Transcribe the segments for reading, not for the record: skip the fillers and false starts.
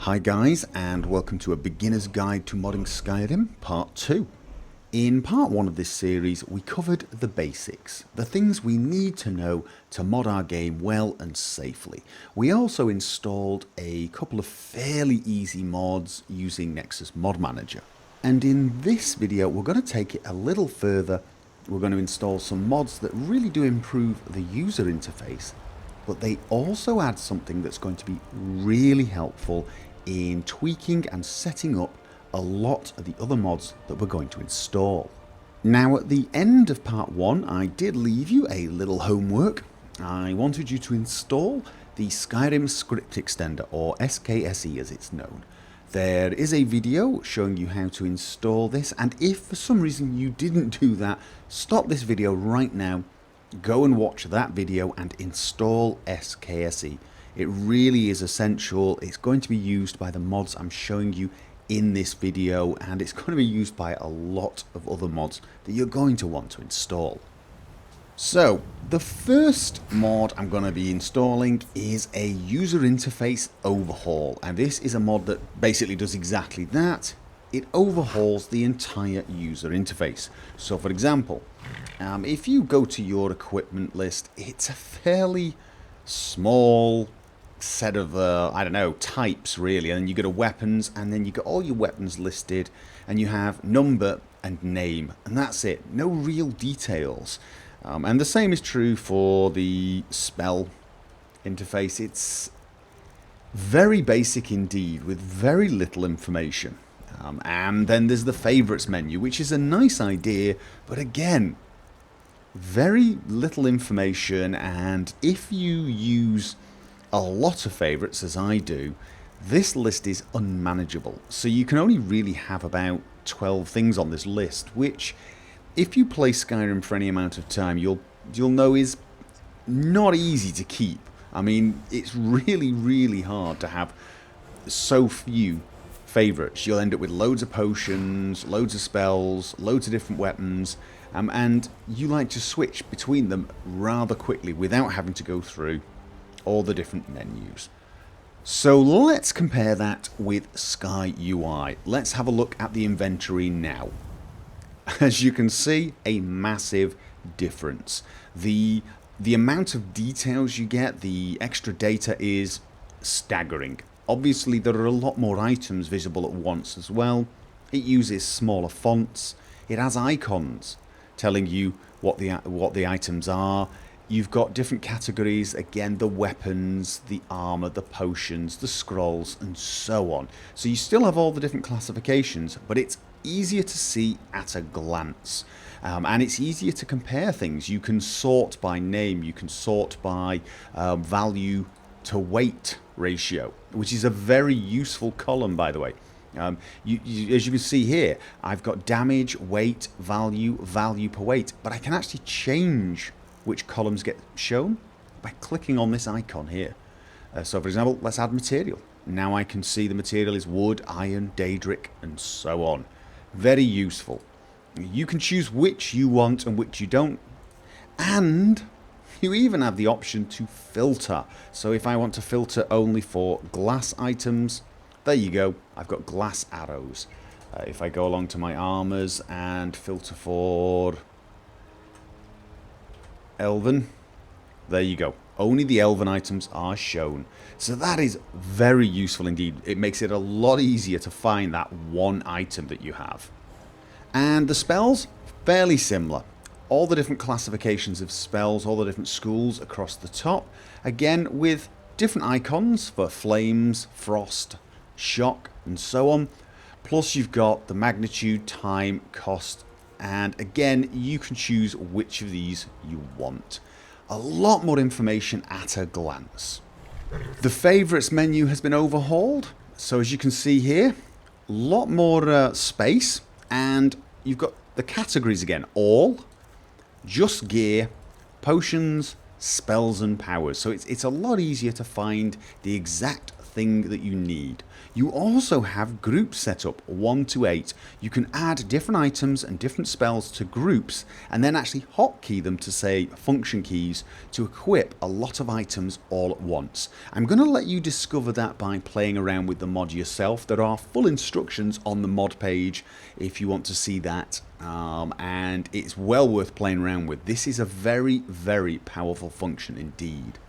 Hi guys, and welcome to a beginner's guide to modding Skyrim part 2. In part 1 of this series we covered the basics, the things we need to know to mod our game well and safely. We also installed a couple of fairly easy mods using Nexus Mod Manager. And in this video we're going to take it a little further. We're going to install some mods that really do improve the user interface, but they also add something that's going to be really helpful in tweaking and setting up a lot of the other mods that we're going to install. Now at the end of part 1 I did leave you a little homework. I wanted you to install the Skyrim script extender, or SKSE as it's known. There is a video showing you how to install this, and if for some reason you didn't do that, stop this video right now, go and watch that video and install SKSE. It really is essential. It's going to be used by the mods I'm showing you in this video, and it's going to be used by a lot of other mods that you're going to want to install. So the first mod I'm going to be installing is a user interface overhaul, and this is a mod that basically does exactly that. It overhauls the entire user interface. So for example, if you go to your equipment list, it's a fairly small set of I don't know, types really, and you go to weapons, and then you got all your weapons listed, and you have number and name, and that's it. No real details. And the same is true for the spell interface. It's very basic indeed, with very little information. And then there's the favorites menu, which is a nice idea, but again, very little information. And if you use a lot of favorites, as I do, this list is unmanageable. So you can only really have about 12 things on this list, which, if you play Skyrim for any amount of time, you'll know is not easy to keep. I mean, it's really hard to have so few favorites. You'll end up with loads of potions, loads of spells, loads of different weapons, and you like to switch between them rather quickly without having to go through all the different menus. So let's compare that with SkyUI. Let's have a look at the inventory now. As you can see, a massive difference. The amount of details you get, the extra data, is staggering. Obviously there are a lot more items visible at once as well. It uses smaller fonts. It has icons telling you what the items are. You've got different categories, again, the weapons, the armor, the potions, the scrolls, and so on. So you still have all the different classifications, but it's easier to see at a glance. And it's easier to compare things. You can sort by name, you can sort by value to weight ratio, which is a very useful column, by the way. As you can see here, I've got damage, weight, value, value per weight, but I can actually change which columns get shown by clicking on this icon here. So for example, let's add material. Now I can see the material is wood, iron, daedric, and so on. Very useful. You can choose which you want and which you don't, and you even have the option to filter. So if I want to filter only for glass items, there you go, I've got glass arrows. If I go along to my armors and filter for elven, there you go, only the elven items are shown. So that is very useful indeed. It makes it a lot easier to find that one item that you have. And the spells, fairly similar. All the different classifications of spells, all the different schools across the top, again with different icons for flames, frost, shock, and so on. Plus you've got the magnitude, time, cost, and again you can choose which of these you want. A lot more information at a glance. The favorites menu has been overhauled, so as you can see here, a lot more space, and you've got the categories again: all, just gear, potions, spells and powers. So it's a lot easier to find the exact thing that you need. You also have groups set up 1 to 8. You can add different items and different spells to groups and then actually hotkey them to say function keys to equip a lot of items all at once. I'm going to let you discover that by playing around with the mod yourself. There are full instructions on the mod page if you want to see that, and it's well worth playing around with. This is a very, very powerful function indeed.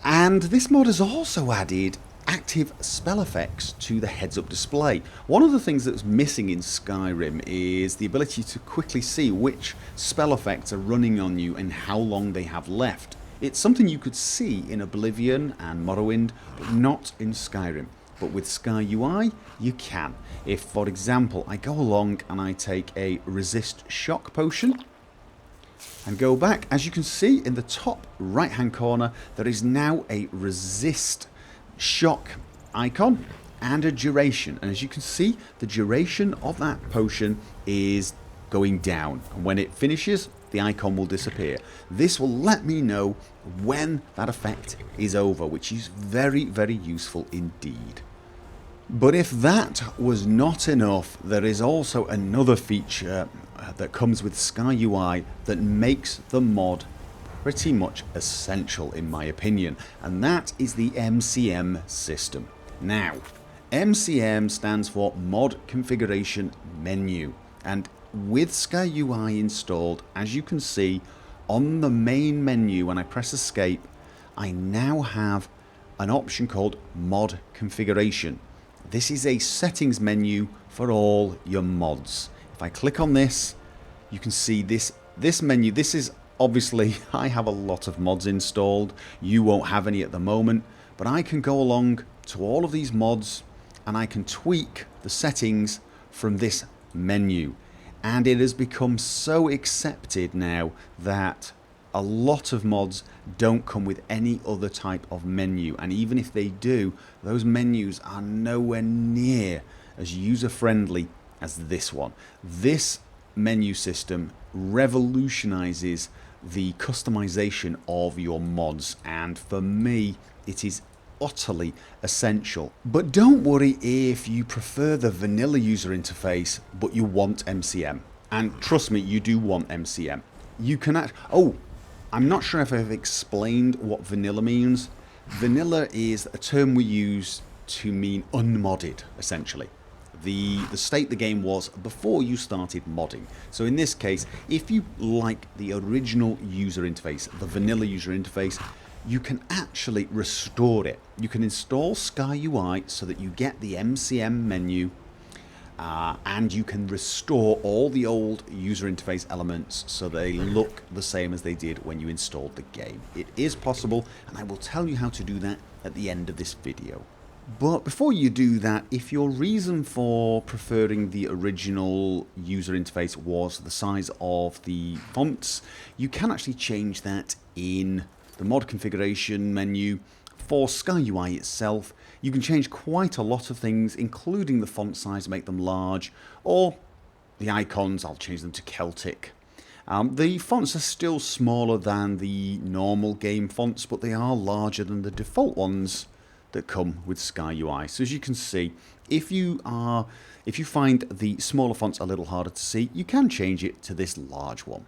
And this mod has also added active spell effects to the heads-up display. One of the things that's missing in Skyrim is the ability to quickly see which spell effects are running on you and how long they have left. It's something you could see in Oblivion and Morrowind, but not in Skyrim. But with SkyUI, you can. If, for example, I go along and I take a resist shock potion and go back, as you can see in the top right hand corner, there is now a resist shock icon and a duration, and as you can see, the duration of that potion is going down, and when it finishes, the icon will disappear. This will let me know when that effect is over, which is very, very useful indeed. But if that was not enough, there is also another feature that comes with SkyUI that makes the mod pretty much essential in my opinion, and that is the MCM system. Now, MCM stands for Mod Configuration Menu, and with SkyUI installed, as you can see on the main menu when I press escape, I now have an option called Mod Configuration. This is a settings menu for all your mods. If I click on this, you can see this menu. This is obviously, I have a lot of mods installed. You won't have any at the moment, but I can go along to all of these mods and I can tweak the settings from this menu. And it has become so accepted now that a lot of mods don't come with any other type of menu, and even if they do, those menus are nowhere near as user-friendly as this one. This menu system revolutionizes the customization of your mods, and for me it is utterly essential. But don't worry if you prefer the vanilla user interface but you want MCM, and trust me, you do want MCM. You can I'm not sure if I've explained what vanilla means. Vanilla is a term we use to mean unmodded, essentially. The state the game was before you started modding. So in this case, if you like the original user interface, the vanilla user interface, you can actually restore it. You can install SkyUI so that you get the MCM menu, and you can restore all the old user interface elements so they look the same as they did when you installed the game. It is possible, and I will tell you how to do that at the end of this video. But before you do that, if your reason for preferring the original user interface was the size of the fonts, you can actually change that in the mod configuration menu. For SkyUI itself, you can change quite a lot of things, including the font size, make them large, or the icons, I'll change them to Celtic. The fonts are still smaller than the normal game fonts, but they are larger than the default ones that come with SkyUI. So as you can see, if you find the smaller fonts a little harder to see, you can change it to this large one.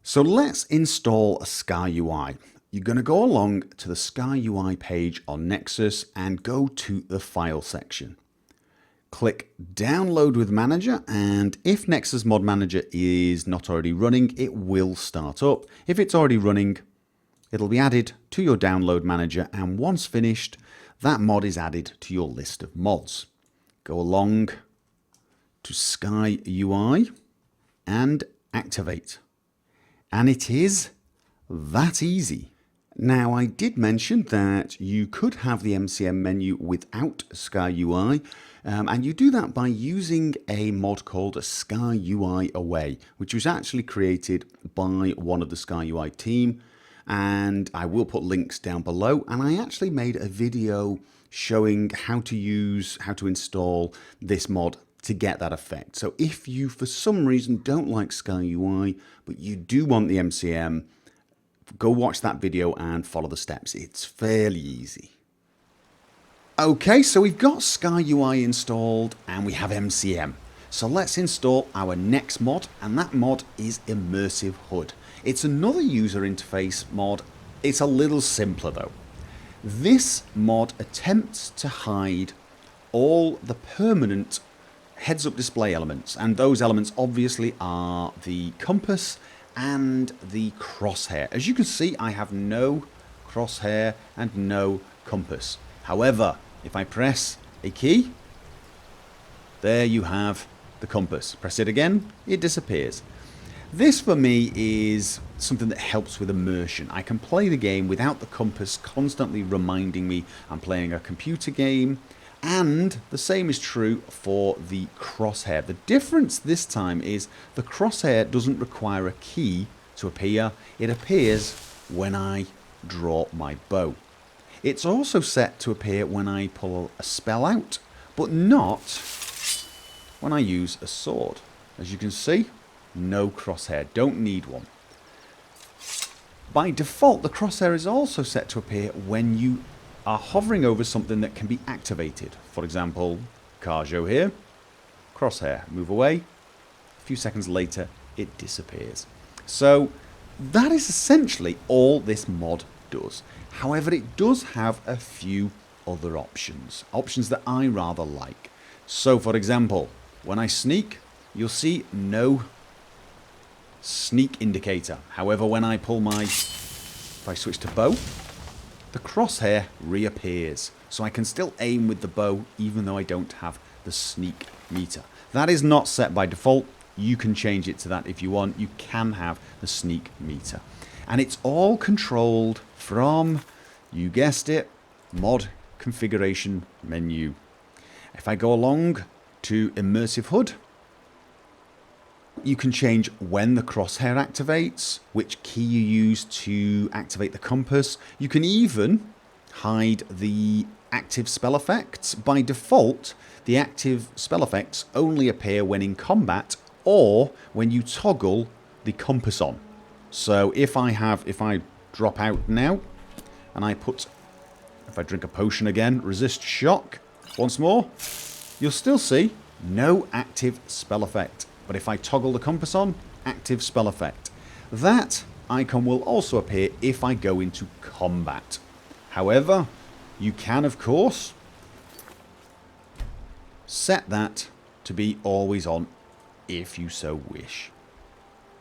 So let's install a SkyUI. You're going to go along to the SkyUI page on Nexus and go to the file section. Click download with manager, and if Nexus mod manager is not already running, it will start up. If it's already running, it'll be added to your download manager, and once finished, that mod is added to your list of mods. Go along to SkyUI and activate. And it is that easy. Now, I did mention that you could have the MCM menu without SkyUI, and you do that by using a mod called SkyUI Away, which was actually created by one of the SkyUI team, and I will put links down below. And I actually made a video showing how to install this mod to get that effect. So if you for some reason don't like SkyUI, but you do want the MCM, go watch that video and follow the steps. It's fairly easy. Okay, so we've got SkyUI installed and we have MCM. So let's install our next mod, and that mod is Immersive HUD. It's another user interface mod. It's a little simpler though. This mod attempts to hide all the permanent heads-up display elements, and those elements obviously are the compass and the crosshair. As you can see, I have no crosshair and no compass. However, if I press a key, there you have the compass. Press it again, it disappears. This for me is something that helps with immersion. I can play the game without the compass constantly reminding me I'm playing a computer game, and the same is true for the crosshair. The difference this time is the crosshair doesn't require a key to appear. It appears when I draw my bow. It's also set to appear when I pull a spell out, but not when I use a sword. As you can see, no crosshair, don't need one. By default, the crosshair is also set to appear when you are hovering over something that can be activated. For example, car show here, crosshair, move away, a few seconds later it disappears. So that is essentially all this mod does. However, it does have a few other options that I rather like. So for example, when I sneak, you'll see no sneak indicator. However, when I pull if I switch to bow, the crosshair reappears. So I can still aim with the bow even though I don't have the sneak meter. That is not set by default. You can change it to that if you want. You can have the sneak meter. And it's all controlled from, you guessed it, mod configuration menu. If I go along to Immersive HUD, you can change when the crosshair activates, which key you use to activate the compass. You can even hide the active spell effects. By default, the active spell effects only appear when in combat or when you toggle the compass on. So if I drop out now and if I drink a potion again, resist shock once more, you'll still see no active spell effect. But if I toggle the compass on, active spell effect. That icon will also appear if I go into combat. However, you can, of course, set that to be always on if you so wish.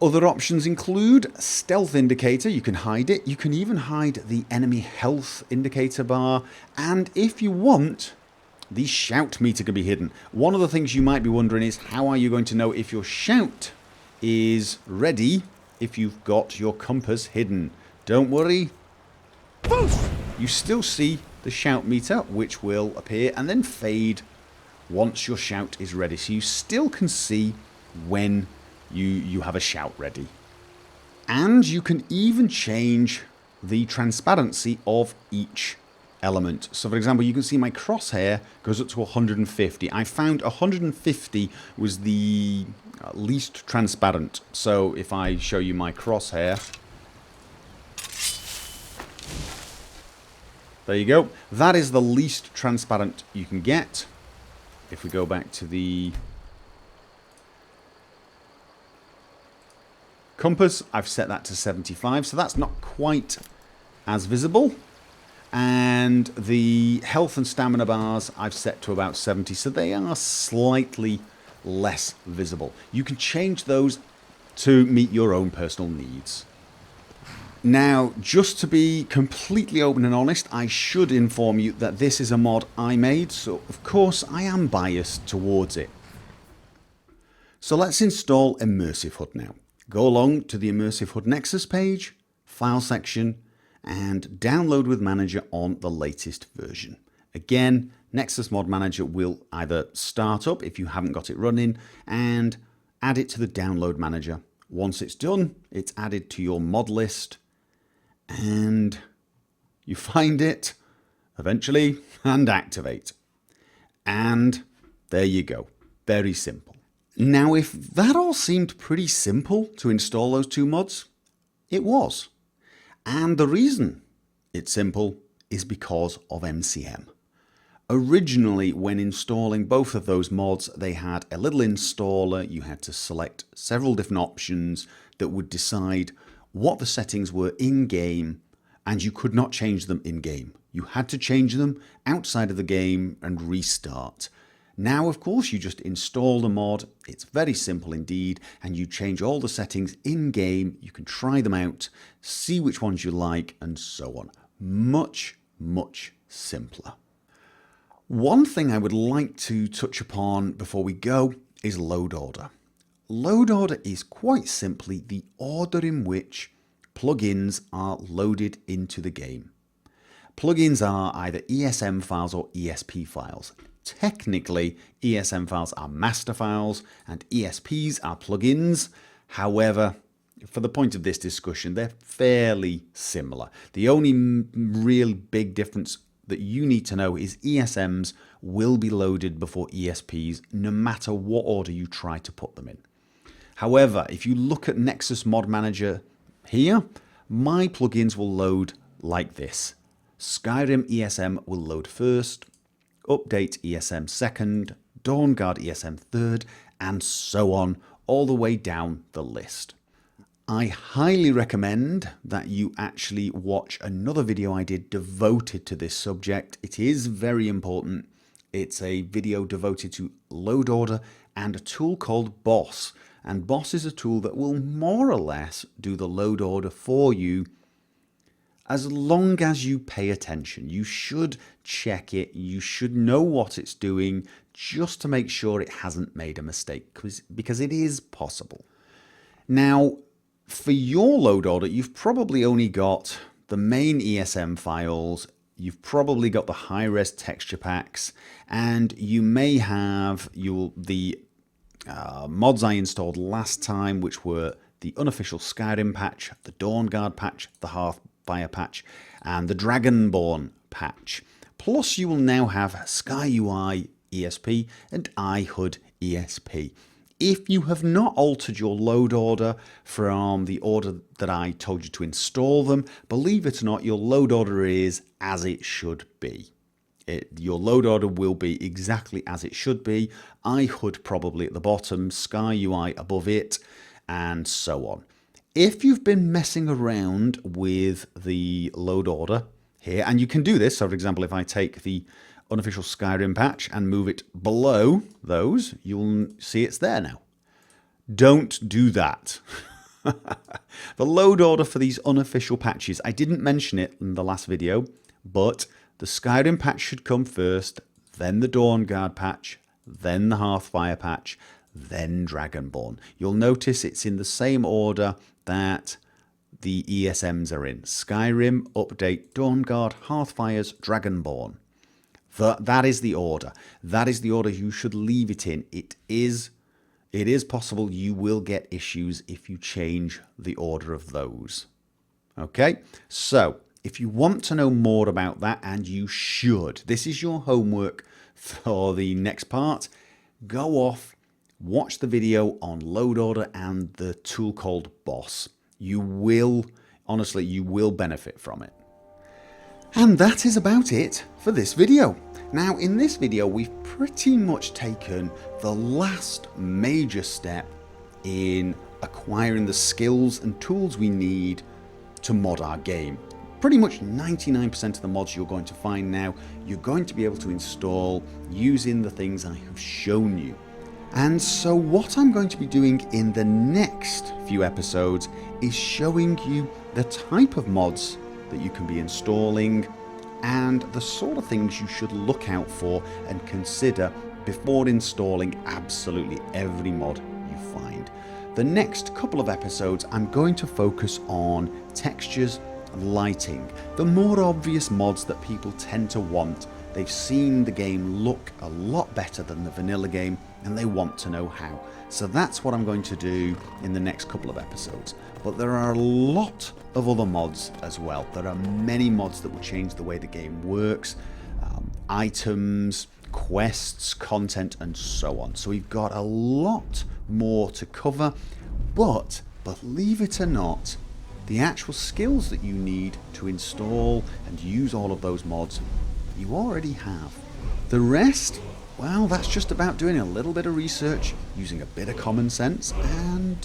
Other options include stealth indicator. You can hide it. You can even hide the enemy health indicator bar. And if you want, the shout meter can be hidden. One of the things you might be wondering is, how are you going to know if your shout is ready if you've got your compass hidden? Don't worry. You still see the shout meter, which will appear and then fade once your shout is ready. So you still can see when you have a shout ready. And you can even change the transparency of each element. So for example, you can see my crosshair goes up to 150. I found 150 was the least transparent. So if I show you my crosshair, there you go. That is the least transparent you can get. If we go back to the compass, I've set that to 75, so that's not quite as visible. And the health and stamina bars I've set to about 70, so they are slightly less visible. You can change those to meet your own personal needs. Now, just to be completely open and honest, I should inform you that this is a mod I made, so of course I am biased towards it. So let's install Immersive HUD now. Go along to the Immersive HUD Nexus page, File section, and download with Manager on the latest version. Again, Nexus Mod Manager will either start up if you haven't got it running and add it to the download manager. Once it's done, it's added to your mod list and you find it eventually and activate. And there you go. Very simple. Now, if that all seemed pretty simple to install those two mods, it was. And the reason it's simple is because of MCM. Originally, when installing both of those mods, they had a little installer. You had to select several different options that would decide what the settings were in-game, and you could not change them in-game. You had to change them outside of the game and restart. Now, of course, you just install the mod. It's very simple indeed, and you change all the settings in-game. You can try them out, see which ones you like, and so on. Much, much simpler. One thing I would like to touch upon before we go is load order. Load order is quite simply the order in which plugins are loaded into the game. Plugins are either ESM files or ESP files. Technically, ESM files are master files and ESPs are plugins. However, for the point of this discussion, they're fairly similar. The only real big difference that you need to know is ESMs will be loaded before ESPs no matter what order you try to put them in. However, if you look at Nexus Mod Manager here, my plugins will load like this. Skyrim ESM will load first, Update ESM second, Dawnguard ESM third, and so on, all the way down the list. I highly recommend that you actually watch another video I did devoted to this subject. It is very important. It's a video devoted to load order and a tool called Boss. And Boss is a tool that will more or less do the load order for you as long as you pay attention. You should check it. You should know what it's doing just to make sure it hasn't made a mistake, because it is possible. Now, for your load order, you've probably only got the main ESM files, you've probably got the high-res texture packs, and you may have the mods I installed last time, which were the unofficial Skyrim patch, the Dawnguard patch, the Hearthfire patch, and the Dragonborn patch. Plus, you will now have SkyUI ESP and iHUD ESP. If you have not altered your load order from the order that I told you to install them, believe it or not, your load order is as it should be. Your load order will be exactly as it should be. iHUD probably at the bottom, SkyUI above it, and so on. If you've been messing around with the load order here, and you can do this, so for example, if I take the unofficial Skyrim patch and move it below those, you'll see it's there now. Don't do that. The load order for these unofficial patches, I didn't mention it in the last video, but the Skyrim patch should come first, then the Dawnguard patch, then the Hearthfire patch, then Dragonborn. You'll notice it's in the same order that the ESMs are in. Skyrim, Update, Dawnguard, Hearthfires, Dragonborn. That is the order. That is the order you should leave it in. It is possible you will get issues if you change the order of those. Okay, so if you want to know more about that, and you should, this is your homework for the next part, go off, watch the video on load order and the tool called Boss. You will, honestly, you will benefit from it. And that is about it for this video. Now, in this video, we've pretty much taken the last major step in acquiring the skills and tools we need to mod our game. Pretty much 99% of the mods you're going to find now, you're going to be able to install using the things I have shown you. And so what I'm going to be doing in the next few episodes is showing you the type of mods that you can be installing and the sort of things you should look out for and consider before installing absolutely every mod you find. The next couple of episodes I'm going to focus on textures and lighting, the more obvious mods that people tend to want. They've seen the game look a lot better than the vanilla game and they want to know how. So that's what I'm going to do in the next couple of episodes. But there are a lot of other mods as well. There are many mods that will change the way the game works, items, quests, content, and so on. So we've got a lot more to cover, but believe it or not, the actual skills that you need to install and use all of those mods, you already have. The rest, well, that's just about doing a little bit of research, using a bit of common sense, and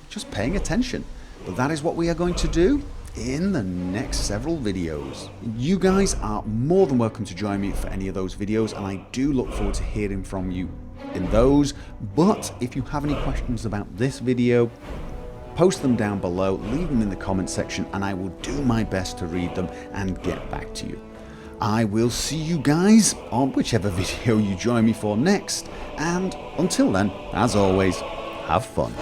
just paying attention. But that is what we are going to do in the next several videos. You guys are more than welcome to join me for any of those videos, and I do look forward to hearing from you in those. But if you have any questions about this video, post them down below, leave them in the comment section, and I will do my best to read them and get back to you. I will see you guys on whichever video you join me for next, and until then, as always, have fun.